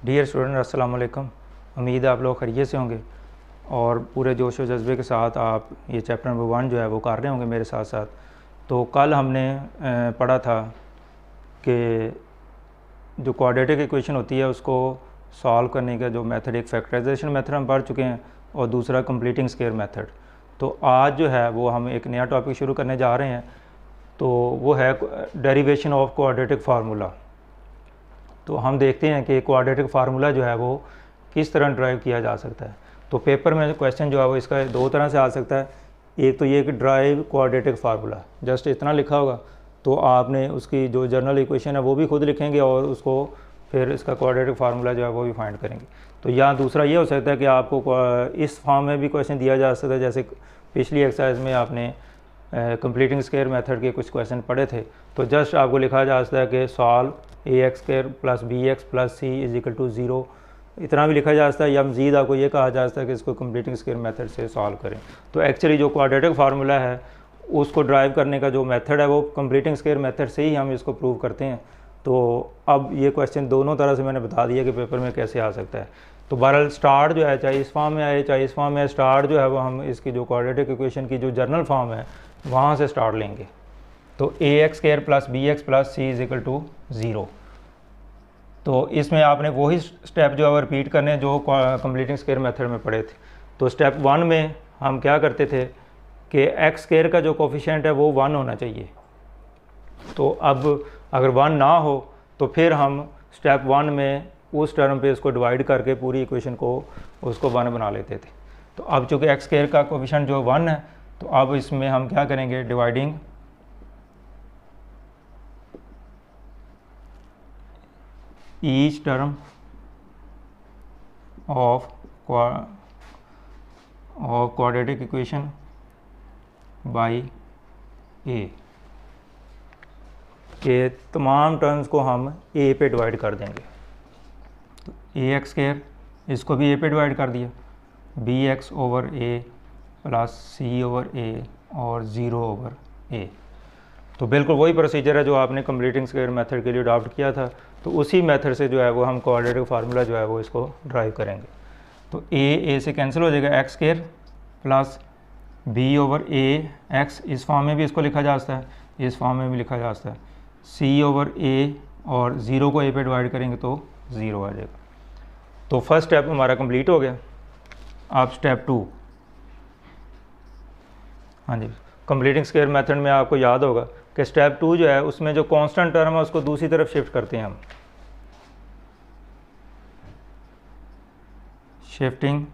Dear student अस्सलाम वालेकुम। उम्मीद है आप लोग खैरियत से होंगे और पूरे जोश व जज्बे के साथ आप ये चैप्टर नंबर 1 जो है वो कर रहे होंगे मेरे साथ साथ। तो कल हमने पढ़ा था कि जो क्वाड्रेटिक इक्वेशन होती है उसको सॉल्व करने का जो मेथड, एक फैक्टराइजेशन मेथड हम पढ़ चुके हैं और दूसरा कंप्लीटिंग स्क्वायर मेथड। तो आज जो है वो हम एक नया टॉपिक शुरू करने जा रहे हैं, तो वो है डेरिवेशन ऑफ क्वाड्रेटिक फार्मूला। तो हम देखते हैं कि क्वाड्रेटिक फार्मूला जो है वो किस तरह ड्राइव किया जा सकता है। तो पेपर में क्वेश्चन जो है वो इसका दो तरह से आ सकता है। एक तो ये कि ड्राइव क्वाड्रेटिक फार्मूला, जस्ट इतना लिखा होगा, तो आपने उसकी जो जनरल इक्वेशन है वो भी खुद लिखेंगे और उसको फिर इसका क्वाड्रेटिक फार्मूला जो है वो भी फाइंड करेंगे। तो या दूसरा ये हो सकता है कि आपको इस फॉर्म में भी क्वेश्चन दिया जा सकता है, जैसे पिछली एक्सरसाइज में आपने कंप्लीटिंग स्क्वायर मेथड के कुछ क्वेश्चन पढ़े थे। तो जस्ट आपको लिखा जा सकता है कि solve ax² plus bx plus c is equal to 0, इतना भी लिखा जा सकता है। या मज़ीद आपको ये कहा जा सकता है कि इसको कंप्लीटिंग स्क्वायर मेथड से सॉल्व करें। तो एक्चुअली जो क्वाड्रेटिक फार्मूला है उसको ड्राइव करने का जो मेथड है वो कंप्लीटिंग स्क्वायर मेथड से ही हम इसको प्रूव करते हैं। तो अब ये क्वेश्चन दोनों तरह से मैंने बता दिया कि पेपर में कैसे आ सकता है। तो बहरहाल स्टार्ट जो है, चाहे इस फॉर्म में आए चाहे इस फॉर्म में, स्टार्ट जो है वो हम इसकी जो क्वाड्रेटिक इक्वेशन की जो जर्नल फॉर्म है वहाँ से स्टार्ट लेंगे। तो ax² plus bx plus c is equal to 0। तो इसमें आपने वही स्टेप जो है वो रिपीट करने जो कंप्लीटिंग स्क्वायर मेथड में पढ़े थे। तो स्टेप 1 में हम क्या करते थे कि x² का जो कोफिशिएंट है वो 1 होना चाहिए। तो अब अगर 1 ना हो तो फिर हम स्टेप 1 में उस टर्म पे इसको डिवाइड करके पूरी इक्वेशन को उसको 1 बना लेते थे। तो अब चूँकि x² का कोफिशिएंट जो 1 है, तो अब इसमें हम क्या करेंगे, dividing each term of quadratic equation by A, के तमाम टर्म्स को हम ए पे डिवाइड कर देंगे। तो ax² इसको भी ए पे डिवाइड कर दिया, bx ओवर ए प्लस c ओवर ए और 0 ओवर ए। तो बिल्कुल वही प्रोसीजर है जो आपने कंप्लीटिंग स्क्वायर मेथड के लिए अडॉप्ट किया था। तो उसी मेथड से जो है वो हम क्वाड्रेटिक फार्मूला जो है वो इसको ड्राइव करेंगे। तो ए से कैंसिल हो जाएगा, x² प्लस b ओवर ए x, इस फॉर्म में भी इसको लिखा जा सकता है, इस फॉर्म में भी लिखा जा सकता है, c ओवर ए और 0 को a पे डिवाइड करेंगे तो 0 आ जाएगा। तो फर्स्ट स्टेप हमारा कंप्लीट हो गया। अब स्टेप 2, हाँ जी, कंप्लीटिंग स्क्वायर मेथड में आपको याद होगा कि स्टेप 2 जो है उसमें जो कांस्टेंट टर्म है उसको दूसरी तरफ शिफ्ट करते हैं हम। Shifting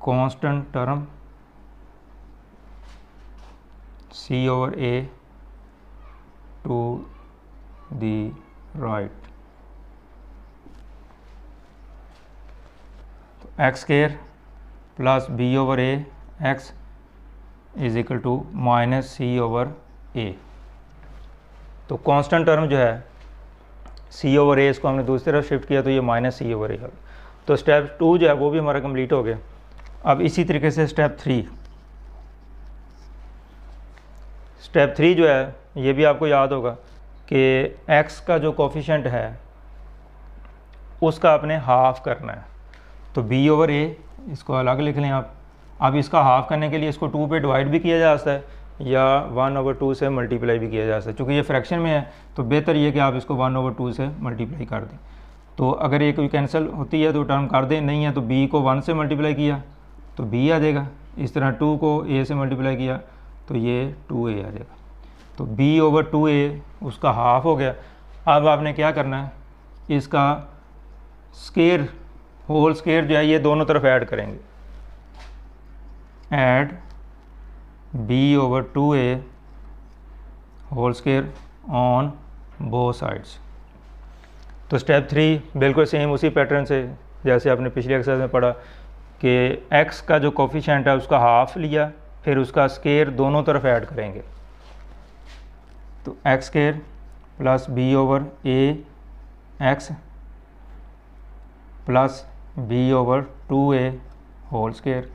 constant term c over a to the right. तो x² plus b over a x is equal to minus c over a। तो कांस्टेंट टर्म जो है c ओवर a, इसको हमने दूसरी तरफ शिफ्ट किया तो ये माइनस c ओवर a है। तो स्टेप 2 जो है वो भी हमारा कंप्लीट हो गया। अब इसी तरीके से स्टेप 3 जो है ये भी आपको याद होगा कि x का जो कोफिशिएंट है उसका आपने हाफ करना है। तो b ओवर a इसको अलग लिख लें आप। अब इसका हाफ करने के लिए इसको 2 पे डिवाइड भी किया जा सकता है या 1 ओवर 2 से मल्टीप्लाई भी किया जा सकता है। चूँकि ये फ्रैक्शन में है तो बेहतर ये कि आप इसको 1 ओवर 2 से मल्टीप्लाई कर दें। तो अगर ये कोई कैंसिल होती है तो टर्म कर दें, नहीं है तो b को 1 से मल्टीप्लाई किया तो b आ जाएगा। इस तरह 2 को a से मल्टीप्लाई किया तो ये 2a आ जाएगा। तो b ओवर 2a उसका हाफ हो गया। अब आपने क्या करना है, इसका स्क्वायर, होल स्क्वायर जो है ये दोनों तरफ ऐड करेंगे। Add b over 2a whole square on both sides. तो स्टेप 3 बिल्कुल सेम उसी पैटर्न से जैसे आपने पिछली एक्सरसाइज में पढ़ा कि x का जो कोफिशिएंट है उसका हाफ लिया, फिर उसका स्क्वायर दोनों तरफ ऐड करेंगे। तो x² plus b over a x plus b over 2a whole square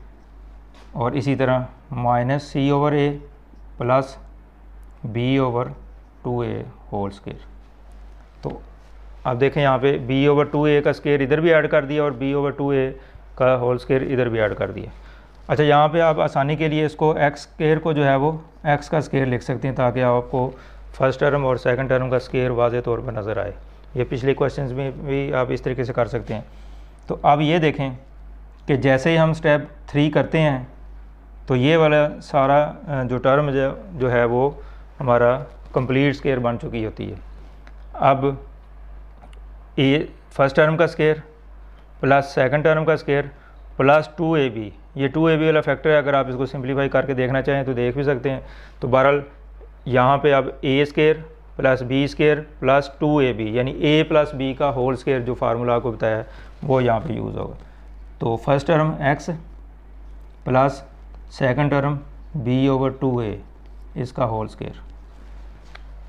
और इसी तरह minus c over a plus b over 2a whole square. तो आप देखें यहाँ पे b/2a का स्क्वायर इधर भी ऐड कर दिया और b/2a का होल स्क्वायर इधर भी ऐड कर दिया। अच्छा, यहाँ पे आप आसानी के लिए इसको x स्क्वायर को जो है वो x का स्क्वायर लिख सकते हैं ताकि आपको फर्स्ट टर्म और सेकंड टर्म का स्क्वायर वाज़े तौर पर नज़र आए। ये पिछले क्वेश्चंस में भी आप इस तरीके से कर सकते हैं। तो अब ये देखें कि जैसे ही हम स्टेप 3 करते हैं तो ये वाला सारा जो टर्म जो है वो हमारा कंप्लीट स्क्वायर बन चुकी होती है। अब ये फर्स्ट टर्म का स्क्वायर प्लस सेकंड टर्म का स्क्वायर प्लस 2ab, ये 2ab वाला फैक्टर है। अगर आप इसको सिंप्लीफाई करके देखना चाहें तो देख भी सकते हैं। तो बहरहाल यहाँ पे अब a square plus b square plus 2ab यानी a प्लस b का होल स्क्वायर जो फार्मूला आपको बताया है वो यहाँ पे यूज़ होगा। तो first term x plus second term b/2a इसका होल स्क्वायर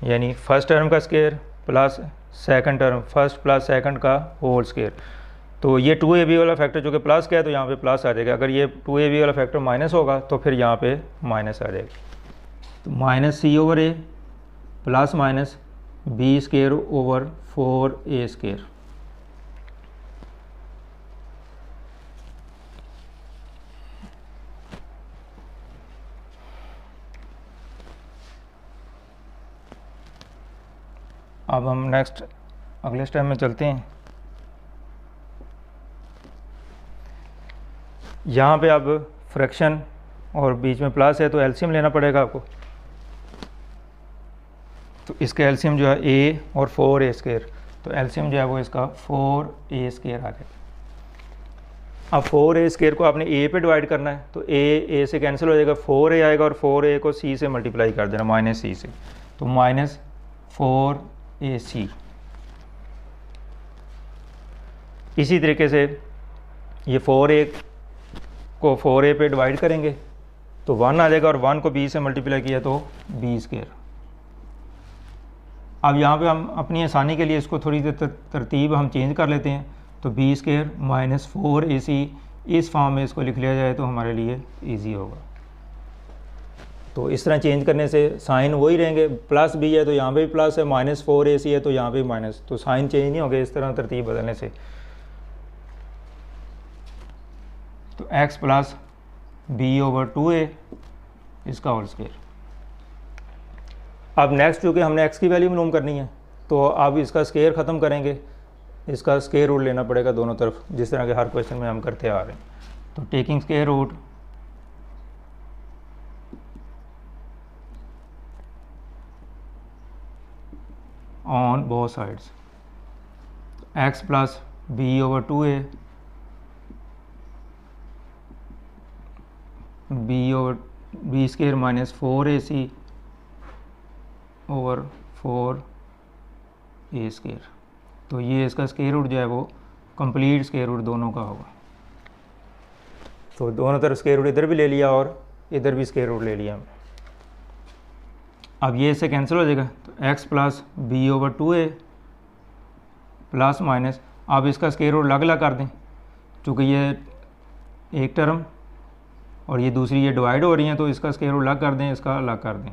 यानी फर्स्ट टर्म का square plus second term first plus second का होल स्क्वायर। तो ये 2ab वाला फैक्टर जो कि प्लस का है तो यहाँ पे प्लस आ जाएगा। अगर ये 2ab वाला फैक्टर माइनस होगा तो फिर यहाँ पे माइनस आ जाएगा। तो -c/a प्लस माइनस b²/4a²। अब हम नेक्स्ट अगले स्टेप में चलते हैं। यहाँ पे अब फ्रैक्शन और बीच में प्लस है तो एलसीएम लेना पड़ेगा आपको। तो इसका एलसीएम जो है a और 4a², तो एलसीएम जो है वो इसका 4a² आ जाएगा। अब 4a² को आपने a पे डिवाइड करना है तो a से कैंसिल हो जाएगा, 4a आएगा और 4a को c से मल्टीप्लाई कर देना -c से, तो -4ac। इसी तरीके से ये 4a को 4a पे डिवाइड करेंगे तो 1 आ जाएगा और 1 को b से मल्टीप्लाई किया तो b²। अब यहाँ पे हम अपनी आसानी के लिए इसको थोड़ी देर तरतीब हम चेंज कर लेते हैं। तो b² -4ac इस फॉर्म में इसको लिख लिया जाए तो हमारे लिए इजी होगा। तो इस तरह चेंज करने से साइन वही रहेंगे, प्लस b है तो यहाँ पे भी प्लस है, -4ac है तो यहाँ पे भी माइनस, तो साइन चेंज नहीं होंगे इस तरह तरतीब बदलने से। तो x प्लस b/2a इसका होल स्क्वायर। अब नेक्स्ट चूँकि हमने x की वैल्यू मालूम करनी है तो अब इसका स्क्वायर ख़त्म करेंगे, इसका स्क्वायर रूट लेना पड़ेगा दोनों तरफ, जिस तरह के हर क्वेश्चन में हम करते आ रहे हैं। तो taking square root on both sides, x plus b/2a b² -4ac/4a²। तो ये इसका स्क्वायर रूट जो है वो कंप्लीट स्क्वायर रूट दोनों का होगा। तो दोनों तरफ स्क्वायर रूट इधर भी ले लिया और इधर भी स्क्वायर रूट ले लिया हमने। अब ये इससे कैंसिल हो जाएगा तो x plus b/2a plus minus, अब इसका स्क्वायर रूट अलग अलग कर दें चूँकि ये एक टर्म और ये दूसरी ये डिवाइड हो रही हैं तो इसका स्क्वायर रूट अलग कर दें, इसका अलग कर दें।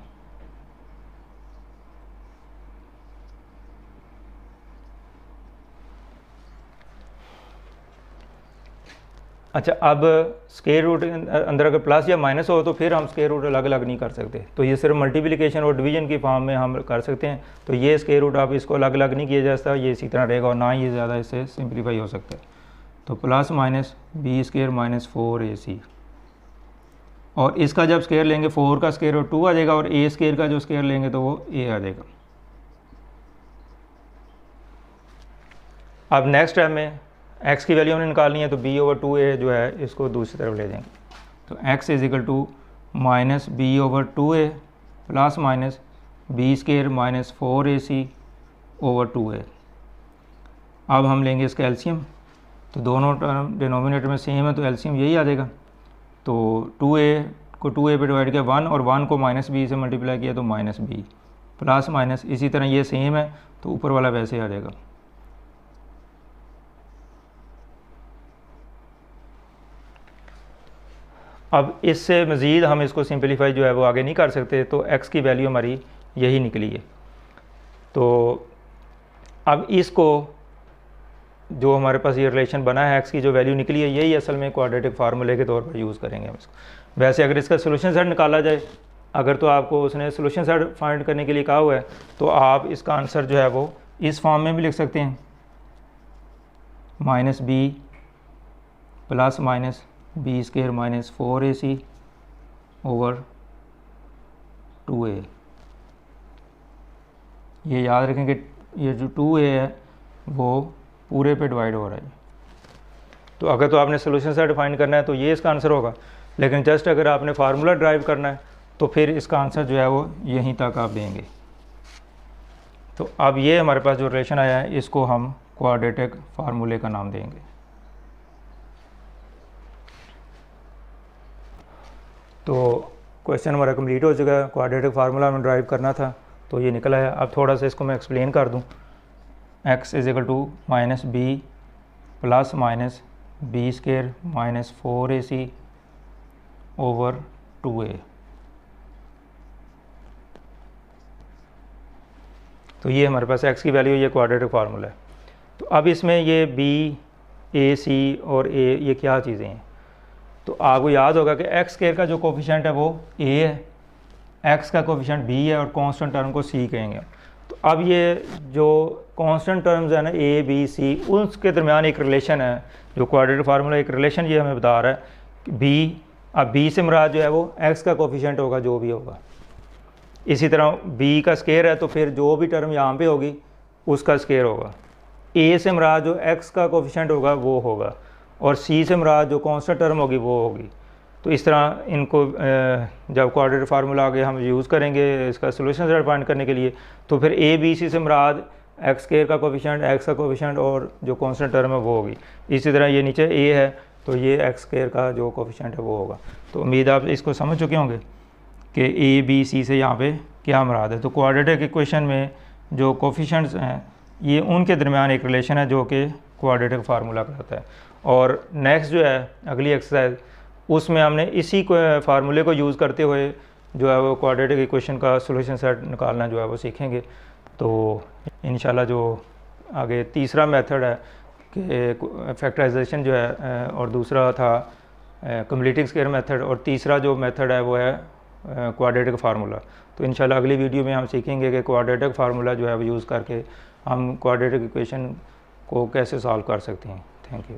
अच्छा, अब स्क्वायर रूट अंदर अगर प्लस या माइनस हो तो फिर हम स्क्वायर रूट अलग अलग नहीं कर सकते, तो ये सिर्फ मल्टीप्लिकेशन और डिवीजन की फॉर्म में हम कर सकते हैं। तो ये स्क्वायर रूट आप इसको अलग अलग नहीं किया जा सकता, ये इसी तरह रहेगा और ना ये ज़्यादा इससे सिंप्लीफाई हो सकता है। तो प्लस माइनस b² -4ac, और इसका जब स्क्वायर लेंगे 4 का स्क्वायर रूट 2 आ जाएगा और a² का जो स्क्वायर लेंगे तो वो a आ जाएगा। अब नेक्स्ट टाइम में x की वैल्यू हमने निकालनी है तो b/2a जो है इसको दूसरी तरफ ले जाएंगे। तो x is equal to -b/2a plus minus b² -4ac/2a। अब हम लेंगे इसका एलसीएम, तो दोनों टर्म डिनोमिनेटर में सेम है तो एलसीएम यही आ जाएगा। तो 2a को 2a पे डिवाइड किया 1 और 1 को -b से मल्टीप्लाई किया तो -b प्लस माइनस, इसी तरह ये सेम है तो ऊपर वाला वैसे आ जाएगा। अब इससे मज़ीद हम इसको सिंपलीफाई जो है वो आगे नहीं कर सकते, तो x की वैल्यू हमारी यही निकली है। तो अब इसको जो हमारे पास ये रिलेशन बना है, एक्स की जो वैल्यू निकली है, यही असल में क्वाड्रेटिक फार्मूले के तौर पर यूज़ करेंगे हम इसको। वैसे अगर इसका सोल्यूशन सेट निकाला जाए, अगर तो आपको उसने सोल्यूशन सेट फाइंड करने के लिए कहा हुआ है, तो आप इसका आंसर जो है वो इस फॉर्म में भी लिख सकते हैं, -b plus minus b square minus 4ac over 2a। ये याद रखें कि ये जो 2a है वो पूरे पे डिवाइड हो रहा है। तो अगर तो आपने सोल्यूशन सेट फाइंड करना है तो ये इसका आंसर होगा, लेकिन जस्ट अगर आपने फार्मूला ड्राइव करना है तो फिर इसका आंसर जो है वो यहीं तक आप देंगे। तो अब ये हमारे पास जो रिलेशन आया है, इसको हम क्वाड्रेटिक फार्मूले का नाम देंगे। तो क्वेश्चन हमारा कंप्लीट हो चुका है, क्वाड्रेटिक फार्मूला हमें ड्राइव करना था तो ये निकला है। अब थोड़ा सा इसको मैं एक्सप्लेन कर दूं। x = -b plus minus b square minus 4ac over 2a। तो ये हमारे पास x की वैल्यू, ये क्वाड्रेटिक फार्मूला है। तो अब इसमें ये b, a, c और a ये क्या चीज़ें हैं, तो आपको याद होगा कि एक्स स्क्वायर का जो कोफिशिएंट है वो a है, x का कोफिशिएंट b है और कांस्टेंट टर्म को c कहेंगे। तो अब ये जो कांस्टेंट टर्म्स है ना a, b, c, उसके दरमियान एक रिलेशन है, जो क्वाड्रेटिक फार्मूला एक रिलेशन ये हमें बता रहा है कि b, अब b से मुराद जो है वो x का कोफिशिएंट होगा जो भी होगा। इसी तरह b का स्क्वायर है तो फिर जो भी टर्म यहाँ पे होगी उसका स्क्वायर होगा। a से मुराद जो x का कोफिशिएंट होगा वो होगा, और c से मुराद जो कांस्टेंट टर्म होगी वो होगी। तो इस तरह इनको जब क्वाड्रेटिक फार्मूला आगे हम यूज़ करेंगे इसका सोल्यूशन सेट फाइंड करने के लिए, तो फिर a, b, c से मुराद एक्स स्क्वायर का कोफिशिएंट, x का कोफिशिएंट और जो कांस्टेंट टर्म है वो होगी। इसी तरह ये नीचे a है तो ये एक्स स्क्वायर का जो कोफिशिएंट है वो होगा। तो उम्मीद आप इसको समझ चुके होंगे कि a, b, c से यहाँ पे क्या मुराद है। तो क्वाड्रेटिक इक्वेशन में जो कोफिशिएंट्स हैं ये उनके दरमियान एक रिलेशन है जो कि क्वाड्रेटिक फार्मूला कहलाता है। और नेक्स्ट जो है अगली एक्सरसाइज, उसमें हमने इसी फार्मूले को यूज़ करते हुए जो है वो क्वाड्रेटिक इक्वेशन का सोल्यूशन सेट निकालना जो है वो सीखेंगे। तो इंशाल्लाह जो आगे तीसरा मेथड है कि फैक्टराइजेशन जो है, और दूसरा था कंप्लीटिंग स्क्वायर मेथड, और तीसरा जो मेथड है वो है क्वाड्रेटिक फार्मूला। तो इंशाल्लाह अगली वीडियो में हम सीखेंगे कि क्वाड्रेटिक फार्मूला जो है वो यूज़ करके हम क्वाड्रेटिक इक्वेशन को कैसे सॉल्व कर सकते हैं। Thank you.